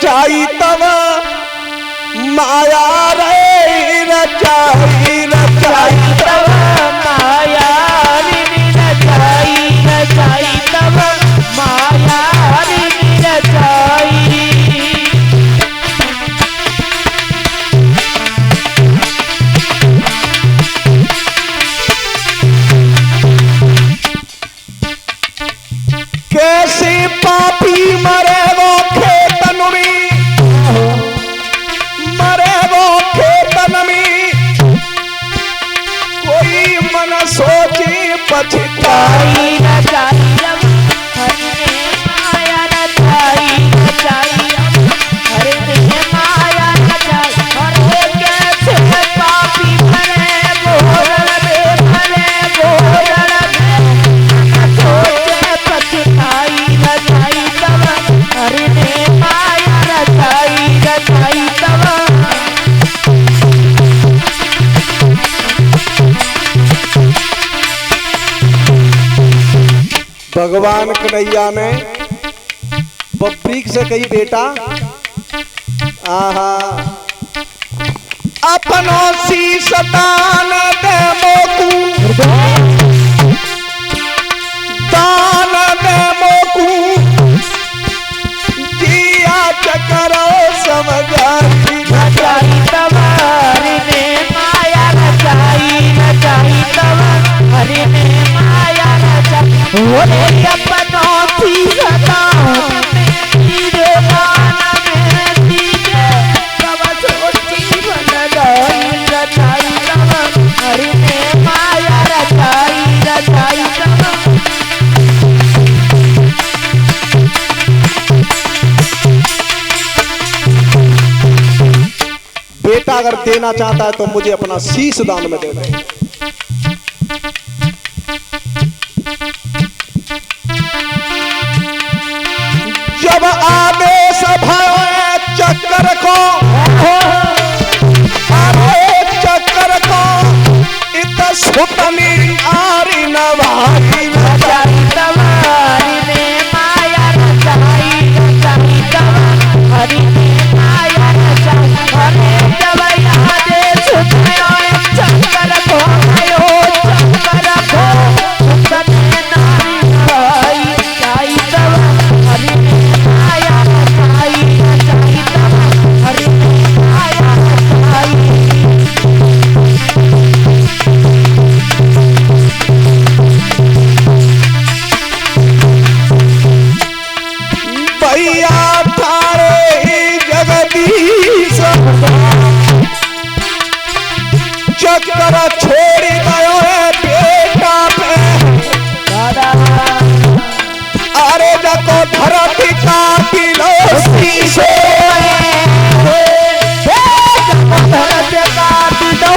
रचाई तब माया रे रचाई रचाई तब माया रचाई तब माया रचाई। कैसे पापी मरे वो खेतन में, मरे वो खेतन में, कोई मन सोचे पछताई रचाई हरि ने माया रचाई रचाई हरि ने माया रचाई। अरे कैसे पापी मरे भोरल में मरे भोरल में सोचे पछताई रचाई तब हरि ने माया रचाई रचाई तब। भगवान कन्हैया ने बब्रीक से कही बेटा आहा अपनों शीश दान दे मोकू, दान दे मोकू जिया चकरो समझाई रचाई तब हरि ने माया रचाई रचाई तब हरि ने माया रचाई। बोले अपनों की दान में दीजे दान में दीजे तब सोची बन गई रचाई तब हरि ने माया रचाई रचाई तब। बेटा अगर देना चाहता है तो मुझे अपना शीश दान में दे दे। जब आदेश भयो चक्कर को, आदेश चक्कर को इत सुतनी आरी नवाई रचाई तब हरि ने माया रचाई रचाई तब हरि ने माया रचाई। अरे जब आदेश भयो चक्कर को भयो चक्कर को सुतने नारी नवाई रचाई तब हरि ने माया रचाई रचाई तब हरि ने माया रचाई। भैया थारे जगदीश चक्कर छोड़ी गयो है बेटा पे, अरे जको धरती का किलो शीशे धरती का किलो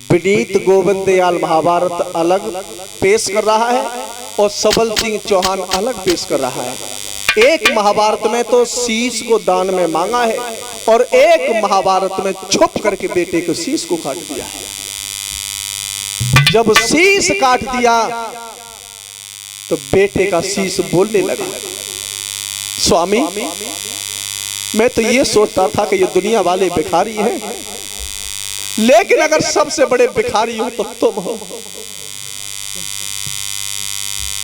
विनीत गोविंद दयाल महाभारत अलग पेश कर रहा है और सबल सिंह चौहान अलग पेश कर रहा है। एक महाभारत में तो शीश को दान में मांगा है और एक महाभारत में छुप करके बेटे के शीश को काट दिया है। जब शीश काट दिया तो बेटे का शीश बोलने लगा, स्वामी मैं तो ये सोचता था कि ये दुनिया वाले भिखारी हैं, लेकिन अगर सबसे बड़े भिखारी हो तो तुम हो।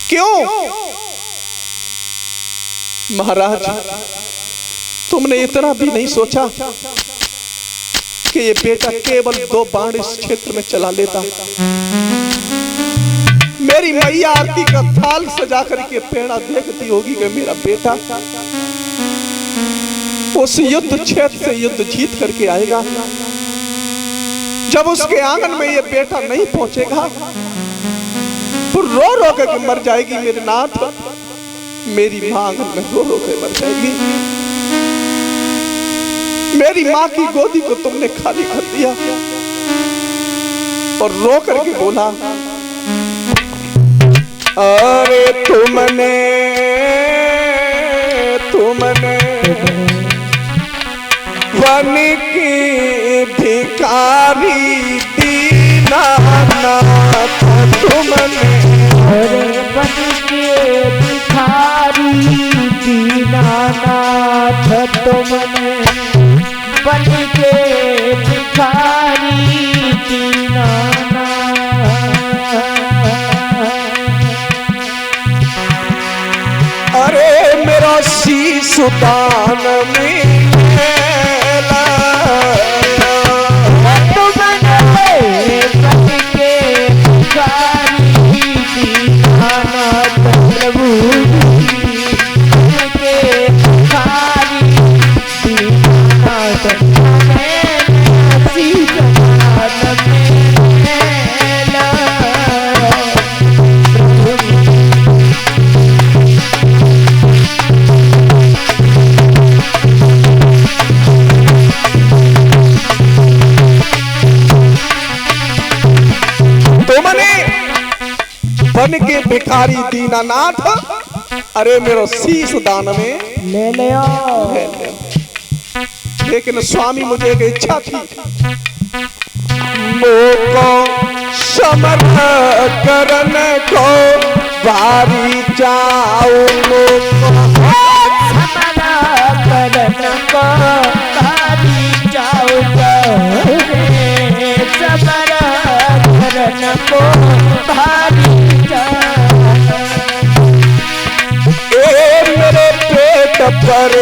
क्यों महाराज, तुमने इतना भी नहीं सोचा कि ये बेटा केवल 2 बाण इस क्षेत्र में चला लेता? मेरी मैया आरती का थाल सजा करके पेड़ा देखती होगी कि मेरा बेटा उस युद्ध क्षेत्र से युद्ध जीत करके आएगा। जब उसके आंगन में ये बेटा नहीं पहुंचेगा तो रो रो के मर जाएगी मेरे नाथ। मेरी मां आंगन में रो रो के मर जाएगी। मेरी माँ की गोदी को तुमने खाली कर दिया और रो करके बोला, अरे तुमने बन की भिखारी दीनानाथ, तुमने बन के भिखारी दीनानाथ, तुमने बन के भिखारी दीनानाथ। अरे मेरा शीश दान में बन के भिखारी दीनानाथ, अरे मेरो शीश दान में ले लियो। लेकिन स्वामी मुझे एक इच्छा थी, मोको समर्थ करने को भारी जाऊं, करने को भारी जाऊंगा, करने को भारी मेरे पेट पर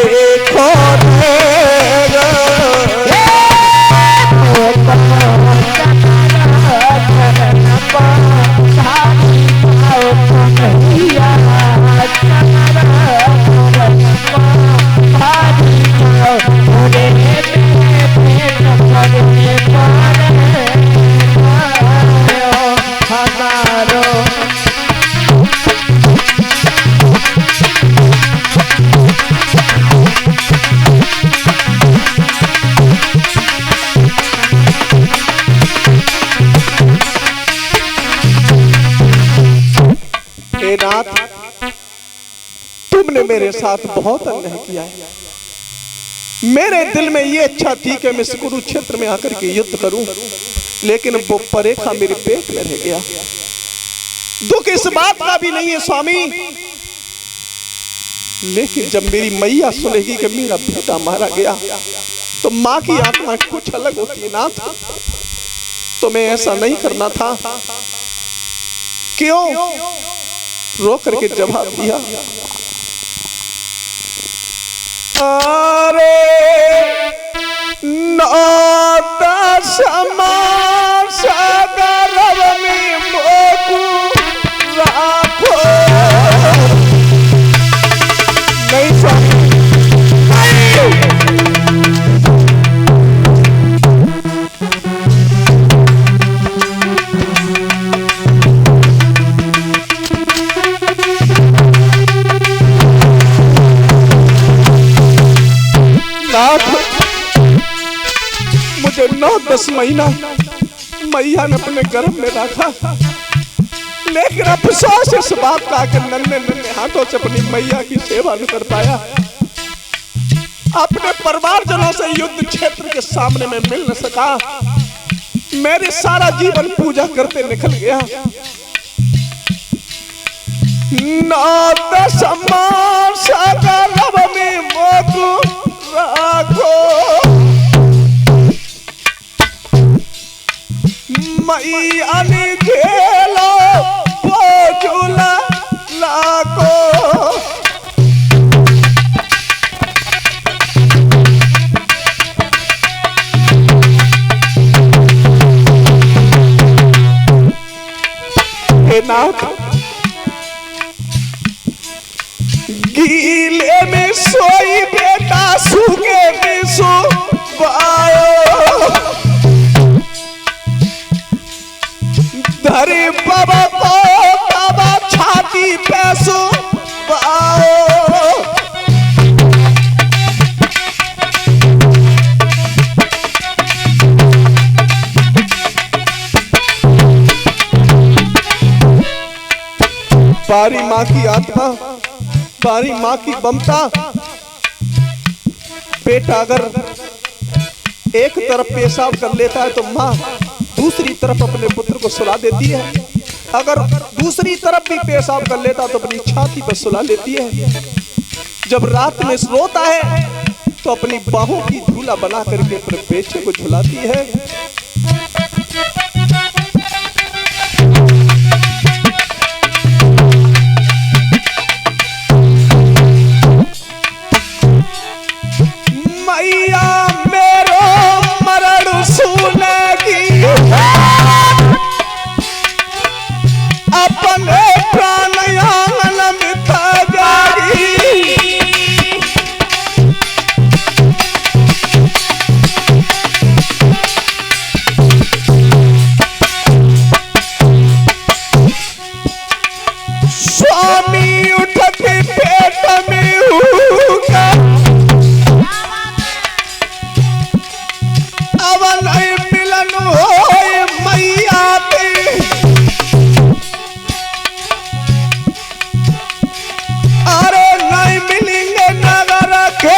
नाथ, तुमने मेरे साथ बहुत अन्याय किया है। मेरे दिल में ये इच्छा थी कि मैं इस कुरुक्षेत्र में आकर के युद्ध करूं, लेकिन वो परेखा मेरे पेट में रह गया। दुख इस बात का भी नहीं है स्वामी, लेकिन जब मेरी मैया सुनेगी कि मेरा बेटा मारा गया तो माँ की आत्मा कुछ अलग होती है नाथ। तो मैं ऐसा नहीं करना था। क्यों? रो करके जवाब दिया, अरे सागर में मोकू राखो। नहीं स्वामी, मुझे 9-10 महीना मैया ने अपने गर्भ में रखा, लेकिन अफसोस इस बात का कि नन्हे नन्हे हाथों से अपनी मैया की सेवा न कर पाया। अपने परिवारजनों से युद्ध क्षेत्र के सामने में मिल न सका। मेरे सारा जीवन पूजा करते निकल गया। 9-10 में मोकू राखो, मैया ने खेलो पोचुला लाको। हे नाथ, गीले में सोई बेटा सूखे में सो धरे बाबा को बाबा छाती पैसो पाओ। बारी माँ की आत्मा, बारी माँ की ममता। बेटा अगर एक तरफ पेशाब कर लेता है तो माँ दूसरी तरफ अपने पुत्र को सुला देती है। अगर दूसरी तरफ भी पेशाब कर लेता तो अपनी छाती पर सुला लेती है। जब रात में सोता है तो अपनी बाहों की झूला बना करके अपने बेटे को झुलाती है। मैया मेरो मरण सुनेगी, अपने प्राणयान में जागी। स्वामी उठ के पेट में होगा, अब नहीं मिलन होए मैया के। अरे नहीं मिलेंगे नगर के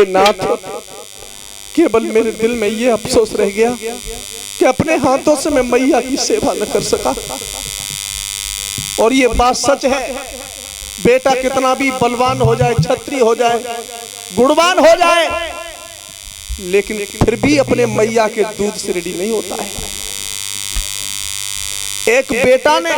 नाथ, केवल मेरे दिल में ये अफसोस रह गया कि अपने हाथों से मैं मैया की सेवा न कर सका। और ये बात सच है, बेटा कितना भी बलवान हो जाए, छत्री हो जाए, गुणवान हो जाए, लेकिन फिर भी अपने मैया के दूध से रेडी नहीं होता है। एक बेटा ने